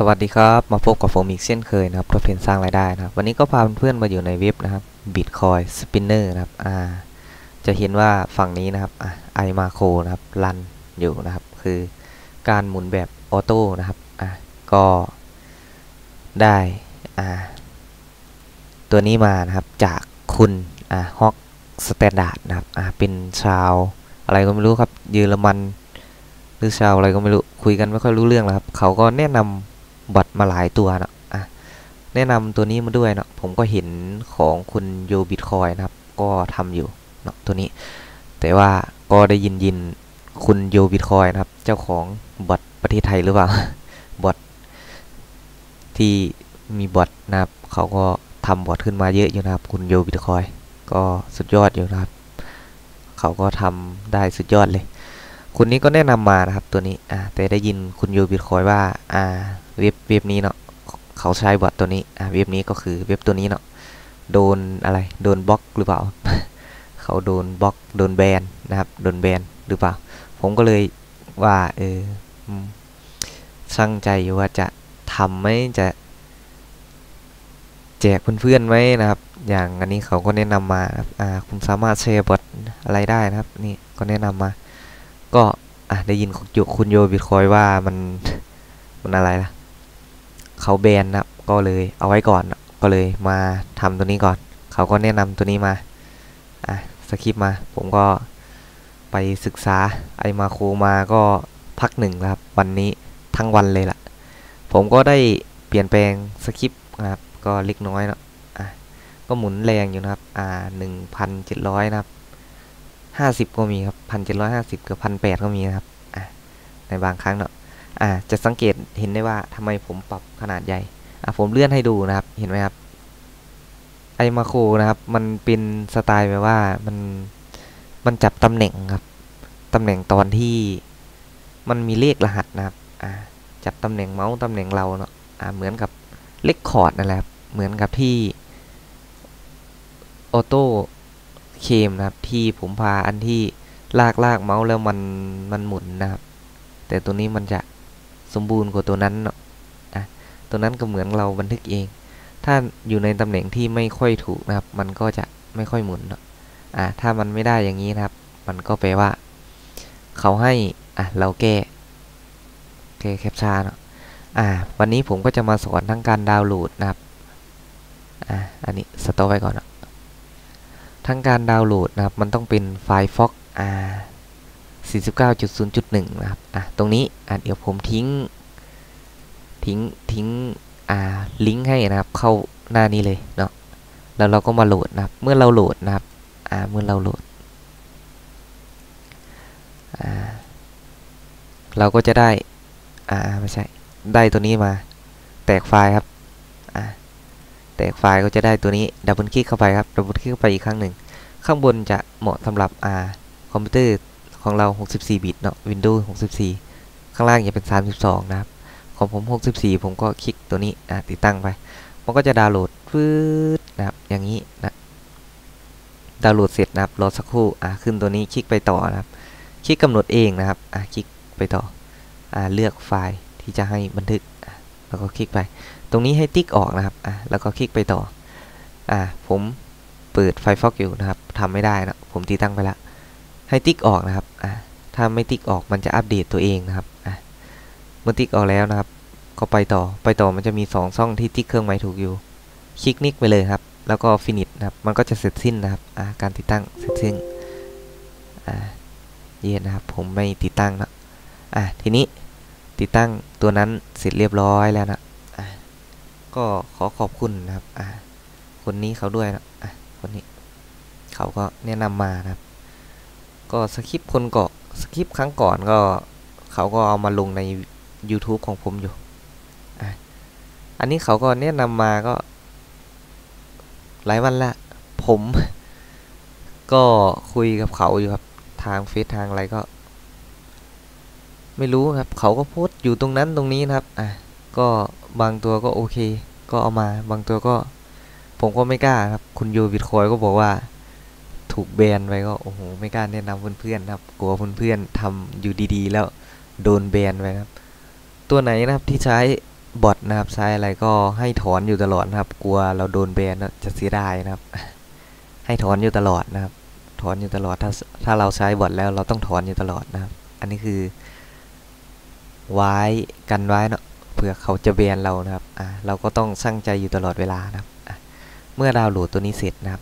สวัสดีครับมาพบกับผมอีกเช่นเคยนะครับตัวเพนสร้างรายได้นะครับวันนี้ก็พาเพื่อนๆมาอยู่ในเว็บนะครับ Bitcoin Spinner นะครับจะเห็นว่าฝั่งนี้นะครับไอมาโคนะครับรันอยู่นะครับคือการหมุนแบบออโต้นะครับก็ได้ตัวนี้มานะครับจากคุณฮอกสแตนดาร์ดนะครับเป็นชาวอะไรก็ไม่รู้ครับเยอรมันหรือชาวอะไรก็ไม่รู้คุยกันไม่ค่อยรู้เรื่องแล้วครับเขาก็แนะนำบัตรมาหลายตัวเนาะแนะนำตัวนี้มาด้วยเนาะผมก็เห็นของคุณโยบิตคอยนะครับก็ทำอยู่เนาะตัวนี้แต่ว่าก็ได้ยินคุณโยบิตคอยนะครับเจ้าของบัตรประเทศไทยหรือเปล่าบอทที่มีบอทนะครับเขาก็ทำบอทขึ้นมาเยอะอยู่นะครับคุณโยบิตคอยก็สุดยอดอยู่นะครับเขาก็ทำได้สุดยอดเลยคุณนี้ก็แนะนำมานะครับตัวนี้แต่ได้ยินคุณโยบิตคอยว่าเว็บนี้เนาะเขาใช้บอทตัวนี้เว็บนี้ก็คือเว็บตัวนี้เนาะโดนอะไรโดนบล็อกหรือเปล่า เขาโดนบล็อกโดนแบนนะครับโดนแบนหรือเปล่าผมก็เลยว่าช่างใจอยู่ว่าจะทำไหมจะแจกเพื่อนๆไหมนะครับอย่างอันนี้เขาก็แนะนำมาคุณสามารถแชร์บอทอะไรได้นะครับนี่ก็แนะนำมาก็ได้ยินคุณโยบิตคอยว่ามันอะไรล่ะเขาแบนนะก็เลยเอาไว้ก่อนก็เลยมาทำตัวนี้ก่อนเขาก็แนะนำตัวนี้มาสคริปต์มาผมก็ไปศึกษาไอมาโคมาก็พักหนึ่งนะครับวันนี้ทั้งวันเลยล่ะผมก็ได้เปลี่ยนแปลงสคริปต์นะครับก็เล็กน้อยเนาะก็หมุนแรงอยู่นะครับ1,700นะครับ50ก็มีครับ1,750กับ1,800ก็มีนะครับในบางครั้งเนาะจะสังเกตเห็นได้ว่าทำไมผมปรับขนาดใหญ่ผมเลื่อนให้ดูนะครับเห็นไหมครับไอมาโคนะครับมันเป็นสไตล์แบบว่ามันจับตำแหน่งครับตำแหน่งตอนที่มันมีเลขรหัสนะครับจับตำแหน่งเมาส์ตำแหน่งเราเนาะเหมือนกับเลขคอร์ดนั่นแหละเหมือนกับที่ออโต้เคมนะครับที่ผมพาอันที่ลากเมาส์แล้วมันหมุนนะครับแต่ตัวนี้มันจะสมบูรณ์กว่าตัวนั้นเนาะตัวนั้นก็เหมือนเราบันทึกเองถ้าอยู่ในตำแหน่งที่ไม่ค่อยถูกนะครับมันก็จะไม่ค่อยหมุนเนาะถ้ามันไม่ได้อย่างนี้นะครับมันก็แปลว่าเขาให้เราแก้แคปชั่นเนาะวันนี้ผมก็จะมาสอนทั้งการดาวน์โหลดนะครับอันนี้สต็อปไว้ก่อนนะทั้งการดาวน์โหลดนะครับมันต้องเป็นไฟล์ FOX 49.0.1 นะครับตรงนี้เดี๋ยวผมทิ้งลิงก์ให้นะครับเข้าหน้านี้เลยเนาะแล้วเราก็มาโหลดนะครับเมื่อเราโหลดนะครับเมื่อเราโหลดเราก็จะได้ไม่ใช่ได้ตัวนี้มาแตกไฟล์ครับแตกไฟล์ก็จะได้ตัวนี้ดับเบิลคลิกเข้าไปครับดับเบิลคลิกเข้าไปอีกครั้งหนึ่งข้างบนจะเหมาะสำหรับคอมพิวเตอร์ของเรา64 บิตเนาะ Windows 64ข้างล่างจะเป็น32นะครับของผม64ผมก็คลิกตัวนี้ติดตั้งไปมันก็จะดาวน์โหลดฟืดนะครับอย่างนี้นะดาวน์โหลดเสร็จนะครับรอสักครู่ขึ้นตัวนี้คลิกไปต่อนะครับคลิกกำหนดเองนะครับคลิกไปต่อเลือกไฟล์ที่จะให้บันทึกแล้วก็คลิกไปตรงนี้ให้ติ๊กออกนะครับแล้วก็คลิกไปต่อผมเปิดไฟล์ FOX อยู่นะครับทำไม่ได้นะผมติดตั้งไปแล้วให้ติ๊กออกนะครับถ้าไม่ติ๊กออกมันจะอัปเดตตัวเองนะครับเมื่อติ๊กออกแล้วนะครับก็ไปต่อมันจะมี2ช่องที่ติ๊กเครื่องหมายถูกอยู่คลิกนิกไปเลยครับแล้วก็ฟินิชนะครับมันก็จะเสร็จสิ้นนะครับการติดตั้งเสร็จสิ้นเย็นนะครับผมไม่ติดตั้งนะทีนี้ติดตั้งตัวนั้นเสร็จเรียบร้อยแล้วนะก็ขอขอบคุณนะครับคนนี้เขาด้วยนะคนนี้เขาก็แนะนำมานะครับก็สคริปต์สคริปต์ครั้งก่อนก็เขาก็เอามาลงใน YouTube ของผมอยู่อันนี้เขาก็แนะนำมาก็หลายวันละผมก็คุยกับเขาอยู่ครับทางเฟซทางอะไรก็ไม่รู้ครับเขาก็โพสต์อยู่ตรงนั้นตรงนี้นะครับก็บางตัวก็โอเคก็เอามาบางตัวก็ผมก็ไม่กล้าครับคุณโยบิตคอยก็บอกว่าถูกแบนไปก็โอ้โหไม่กล้าแนะนำเพื่อนๆครับกลัวเพื่อนๆทำอยู่ดีๆแล้วโดนแบนไปครับตัวไหนนะครับที่ใช้ บอทนะครับใช้อะไรก็ให้ถอนอยู่ตลอดนะครับกลัวเราโดนแบนจะเสียดายนะครับให้ถอนอยู่ตลอดนะครับถอนอยู่ตลอดถ้าเราใช้บอทแล้วเราต้องถอนอยู่ตลอดนะครับอันนี้คือไว้กันไว้เนาะเผื่อเขาจะแบนเรานะครับเราก็ต้องชั่งใจอยู่ตลอดเวลานะครับเมื่อดาวน์โหลดตัวนี้เสร็จนะครับ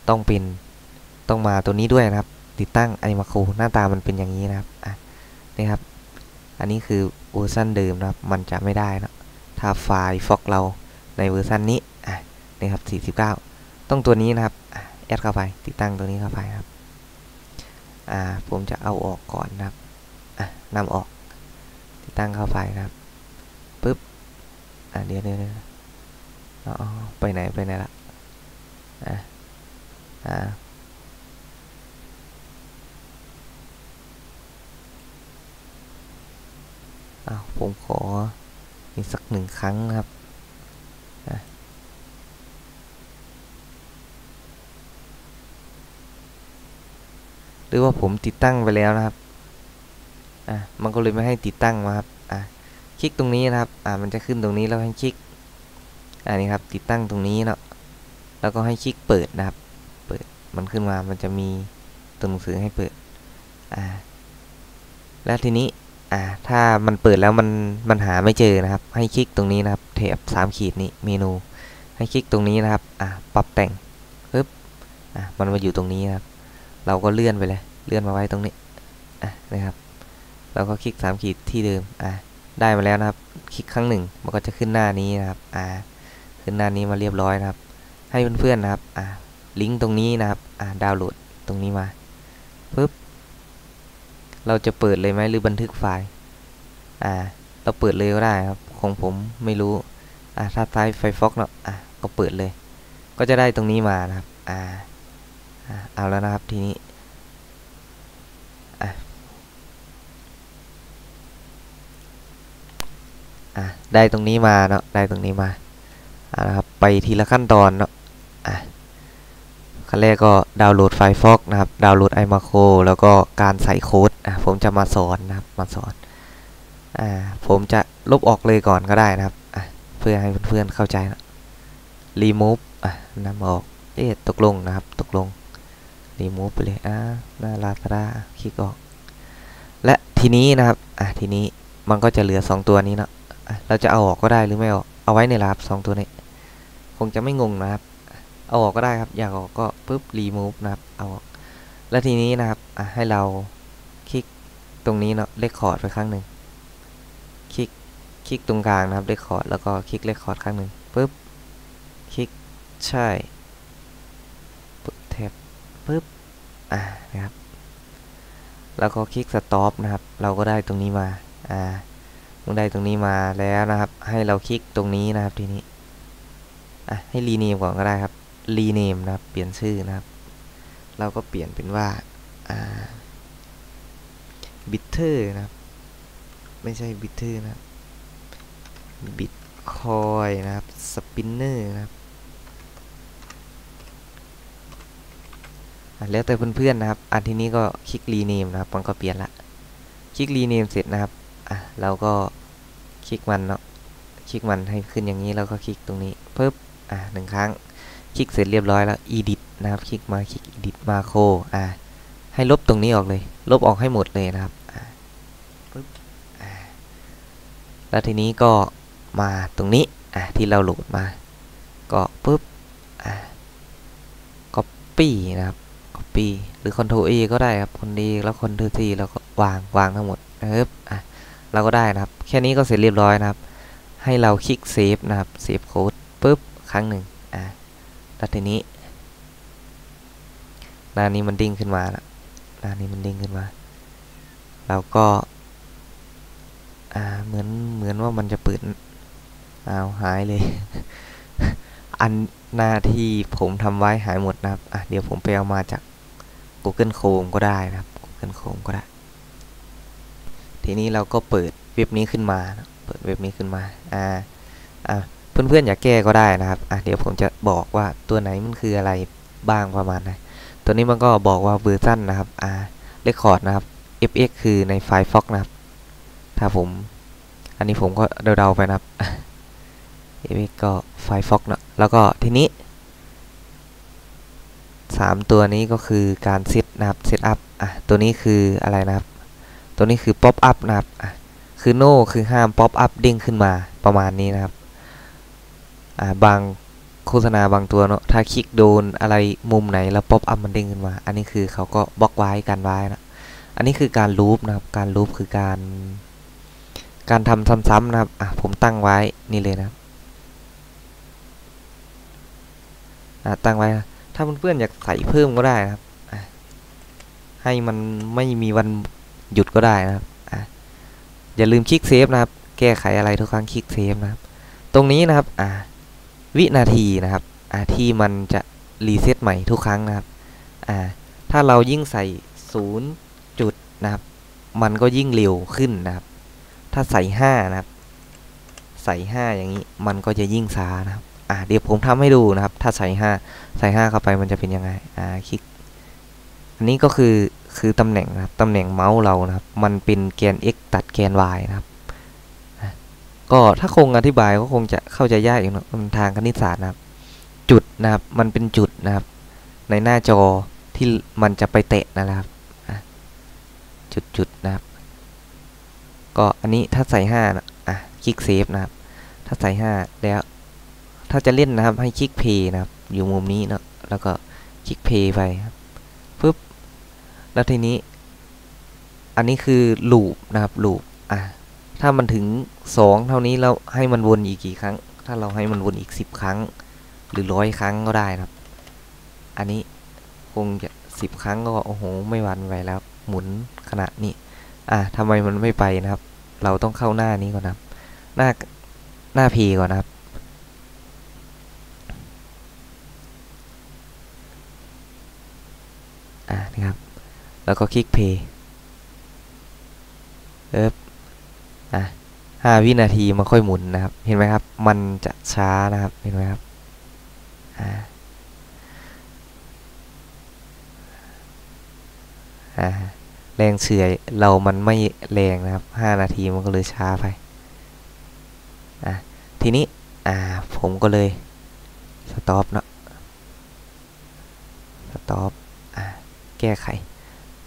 ต้องมาตัวนี้ด้วยนะครับติดตั้งไอมาโครหน้าตามันเป็นอย่างนี้นะครับนี่ครับอันนี้คือเวอร์ชันเดิมนะครับมันจะไม่ได้นะถ้าไฟล์ฟอกเราในเวอร์ชันนี้นี่ครับ49ต้องตัวนี้นะครับแอดเข้าไปติดตั้งตัวนี้เข้าไปครับผมจะเอาออกก่อนนะครับนำออกติดตั้งเข้าไปนะครับปึ๊บเดี๋ยวไปไหนละผมขออีกสัก1 ครั้งนะครับหรือว่าผมติดตั้งไปแล้วนะครับมันก็เลยไม่ให้ติดตั้งมาครับคลิกตรงนี้นะครับมันจะขึ้นตรงนี้แล้วให้คลิกนี่ครับติดตั้งตรงนี้เนาะแล้วก็ให้คลิกเปิดนะครับเปิดมันขึ้นมามันจะมีตัวหนังสือให้เปิดแล้วทีนี้ถ้ามันเปิดแล้วมันหาไม่เจอนะครับให้คลิกตรงนี้นะครับแถบ3 ขีดนี้เมนูให้คลิกตรงนี้นะครับปรับแต่งปึ๊บมันมาอยู่ตรงนี้นะครับเราก็เลื่อนไปเลยเลื่อนมาไว้ตรงนี้นะครับเราก็คลิก3 ขีดที่เดิมได้มาแล้วนะครับคลิกครั้ง 1มันก็จะขึ้นหน้านี้นะครับขึ้นหน้านี้มาเรียบร้อยนะครับให้เพื่อนๆนะครับลิงก์ตรงนี้นะครับดาวน์โหลดตรงนี้มาปึ๊บเราจะเปิดเลยไหมหรือบันทึกไฟล์เราเปิดเลยก็ได้ครับของผมไม่รู้ถ้าใช้ไฟฟอกเนาะก็เปิดเลยก็จะได้ตรงนี้มานะครับเอาแล้วนะครับทีนี้ได้ตรงนี้มาเนาะได้ตรงนี้มานะครับไปทีละขั้นตอนเนาะขั้นแรกก็ดาวน์โหลดไฟล์ฟอกนะครับดาวน์โหลดไอมาโครแล้วก็การใส่โค้ดผมจะมาสอนนะครับมาสอนผมจะลบออกเลยก่อนก็ได้นะครับเพื่อให้เพื่อนๆเข้าใจนะ remove นำออกตกลงนะครับตกลง remove ไปเลยหน้าลาซาด้าคลิกออกและทีนี้นะครับทีนี้มันก็จะเหลือ2 ตัวนี้เนาะเราจะเอาออกก็ได้หรือไม่เอาไว้ในลาบ2 ตัวนี้คงจะไม่งงนะครับเอาออกก็ได้ครับอยากออกก็ปึ๊บ remove นะครับเอาออกแล้วทีนี้นะครับให้เราคลิกตรงนี้เนาะเลคคอร์ดไปครั้ง 1คลิกตรงกลางนะครับเลคคอร์ดแล้วก็คลิกเลคคอร์ดครั้ง 1ปึ๊บคลิกใช่แท็บปึ๊บนะครับแล้วก็คลิกสต็อปนะครับเราก็ได้ตรงนี้มาได้ตรงนี้มาแล้วนะครับให้เราคลิกตรงนี้นะครับทีนี้ให้รีเนมก่อนก็ได้ครับรีเนมนะครับเปลี่ยนชื่อนะครับเราก็เปลี่ยนเป็นว่าบิตเตอร์นะครับไม่ใช่บิตเตอร์นะครับบิตคอยนะครับสปินเนอร์นะครับแล้วแต่เพื่อนๆนะครับทีนี้ก็คลิกรีเนมนะครับมันก็เปลี่ยนละคลิกรีเนมเสร็จนะครับเราก็คลิกมันเนาะคลิกมันให้ขึ้นอย่างนี้แล้วก็คลิกตรงนี้ปึ๊บ1 ครั้งคลิกเสร็จเรียบร้อยแล้ว edit นะครับคลิกมาคลิก edit มาโครให้ลบตรงนี้ออกเลยลบออกให้หมดเลยนะครับปึ๊บแล้วทีนี้ก็มาตรงนี้ที่เราโหลดมาก็ปึ๊บcopy นะครับ copy หรือ Ctrl A ก็ได้ครับCtrl Aแล้วCtrl Cแล้วก็วางทั้งหมดนะครับเราก็ได้นะครับแค่นี้ก็เสร็จเรียบร้อยนะครับให้เราคลิกเซฟนะครับเซฟโค้ดปึ๊บครั้ง 1แล้วทีนี้หน้านี้มันดิ้งขึ้นมาแล้วหน้านี้มันดิ้งขึ้นมาเราก็เหมือนว่ามันจะเปิดหายเลย อันหน้าที่ผมทำไว้หายหมดนะครับเดี๋ยวผมไปเอามาจาก Google Chrome ก็ได้นะครับ Google Chrome ก็ได้ทีนี้เราก็เปิดเว็บนี้ขึ้นมาเปิดเว็บนี้ขึ้นมาเพื่อนๆอยากแก้ก็ได้นะครับเดี๋ยวผมจะบอกว่าตัวไหนมันคืออะไรบ้างประมาณไหนตัวนี้มันก็บอกว่าเวอร์ชันนะครับเรคคอร์ดนะครับ fx คือในไฟล์ fox นะครับถ้าผม อันนี้ผมก็เดาๆไปนะครับเอฟเฟกก็ไฟฟ็อกเนาะแล้วก็ทีนี้3ตัวนี้ก็คือการเซตนะครับเซตอัพตัวนี้คืออะไรนะครับตัวนี้คือป๊อปอัพนะครับคือโน่คือห้ามป๊อปอัพเด้งขึ้นมาประมาณนี้นะครับบางโฆษณาบางตัวเนาะถ้าคลิกโดนอะไรมุมไหนแล้วป๊อปอัพมันเด้งขึ้นมาอันนี้คือเขาก็บล็อกไว้กันไว้นะอันนี้คือการลูปนะครับการลูปคือการทำซ้ำๆนะครับผมตั้งไว้นี่เลยนะครับตั้งไว้นะถ้าเพื่อนๆอยากใส่เพิ่มก็ได้นะครับให้มันไม่มีวันหยุดก็ได้นะครับอย่าลืมคลิกเซฟนะครับแก้ไขอะไรทุกครั้งคลิกเซฟนะครับตรงนี้นะครับวินาทีนะครับที่มันจะรีเซ็ตใหม่ทุกครั้งนะครับถ้าเรายิ่งใส่0จุดนะครับมันก็ยิ่งเร็วขึ้นนะครับถ้าใส่5นะครับใส่5อย่างนี้มันก็จะยิ่งช้านะครับเดี๋ยวผมทำให้ดูนะครับถ้าใส่5เข้าไปมันจะเป็นยังไงคลิกอันนี้ก็คือตำแหน่งนะครับตำแหน่งเมาส์เรานะครับมันเป็นแกน x ตัดแกน y นะครับก็ถ้าคงอธิบายก็คงจะเข้าใจยากอยู่เนาะทางคณิตศาสตร์นะครับจุดนะครับมันเป็นจุดนะครับในหน้าจอที่มันจะไปเตะนะครับจุดนะครับก็อันนี้ถ้าใส่5นะคลิกเซฟนะครับถ้าใส่5แล้วถ้าจะเล่นนะครับให้คลิกเพย์นะครับอยู่มุมนี้เนาะแล้วก็คลิกเพย์ไปครับปึ๊บแล้วทีนี้อันนี้คือลูปนะครับลูปถ้ามันถึง2เท่านี้แล้วให้มันวนอีกกี่ครั้งถ้าเราให้มันวนอีก10ครั้งหรือ100ครั้งก็ได้นะครับอันนี้คงจะ10ครั้งก็โอ้โหไม่หวั่นไหวแล้วหมุนขนาดนี้ทำไมมันไม่ไปนะครับเราต้องเข้าหน้านี้ก่อนนะครับหน้าเพย์ก่อนนะครับนี่ครับแล้วก็คลิกเพย์5 วินาทีมันค่อยหมุนนะครับเห็นไหมครับมันจะช้านะครับเห็นไหมครับแรงเฉื่อยเรามันไม่แรงนะครับ5 นาทีมันก็เลยช้าไปทีนี้ผมก็เลยสต็อปเนาะสต็อปแก้ไข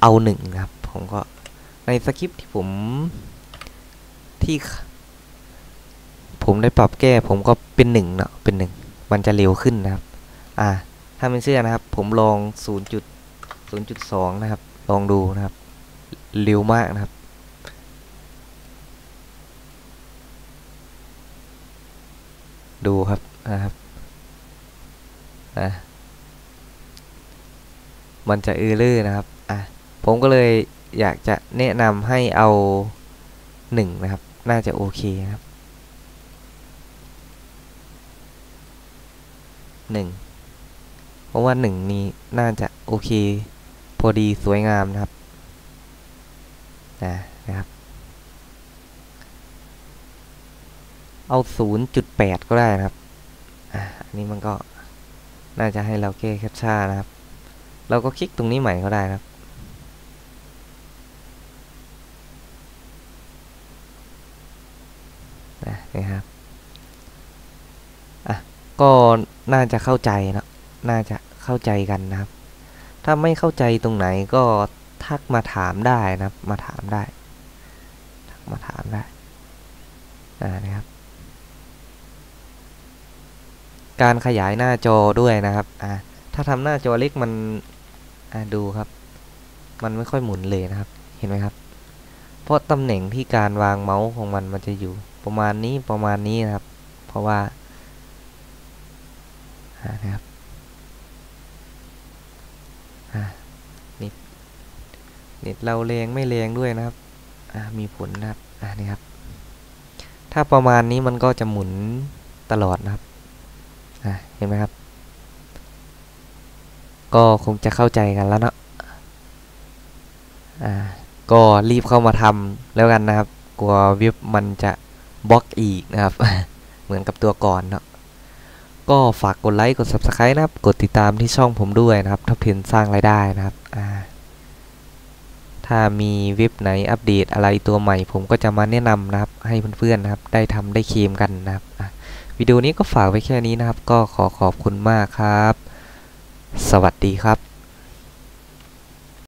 เอา1นะครับผมก็ในสคริปต์ที่ผมได้ปรับแก้ผมก็เป็น1เนาะเป็น1มันจะเร็วขึ้นนะครับถ้าไม่เชื่อนะครับผมลอง 0.2 นะครับลองดูนะครับเร็วมากนะครับดูครับมันจะเออร์เลอร์นะครับผมก็เลยอยากจะแนะนำให้เอา1นะครับน่าจะโอเคนะครับ1เพราะว่า1นี้น่าจะโอเคพอดีสวยงามนะครับนะครับเอา 0.8 ก็ได้นะครับอันนี้มันก็น่าจะให้เราแก้แคปชั่นนะครับเราก็คลิกตรงนี้ใหม่ก็ได้นะครับนะครับก็น่าจะเข้าใจนะน่าจะเข้าใจกันนะครับถ้าไม่เข้าใจตรงไหนก็ทักมาถามได้นะครับมาถามได้นะครับการขยายหน้าจอด้วยนะครับถ้าทำหน้าจอเล็กมันดูครับมันไม่ค่อยหมุนเลยนะครับเห็นไหมครับเพราะตำแหน่งที่การวางเมาส์ของมันจะอยู่ประมาณนี้นะครับเพราะว่านะครับเน็ตเราแรงไม่แรงด้วยนะครับมีผลนะครับนี่ครับถ้าประมาณนี้มันก็จะหมุนตลอดนะครับเห็นไหมครับก็คงจะเข้าใจกันแล้วเนาะก็รีบเข้ามาทำแล้วกันนะครับกลัวเว็บมันจะบล็อกอีกนะครับ เหมือนกับตัวก่อนเนาะก็ฝากกดไลค์กด Subscribe นะครับกดติดตามที่ช่องผมด้วยนะครับทับทิมสร้างรายได้นะครับ ถ้ามีเว็บไหนอัปเดตอะไรตัวใหม่ผมก็จะมาแนะนำนะครับให้เพื่อนๆนะครับได้ทำได้เคลมกันนะครับวิดีโอนี้ก็ฝากไว้แค่นี้นะครับก็ขอขอบคุณมากครับสวัสดีครับ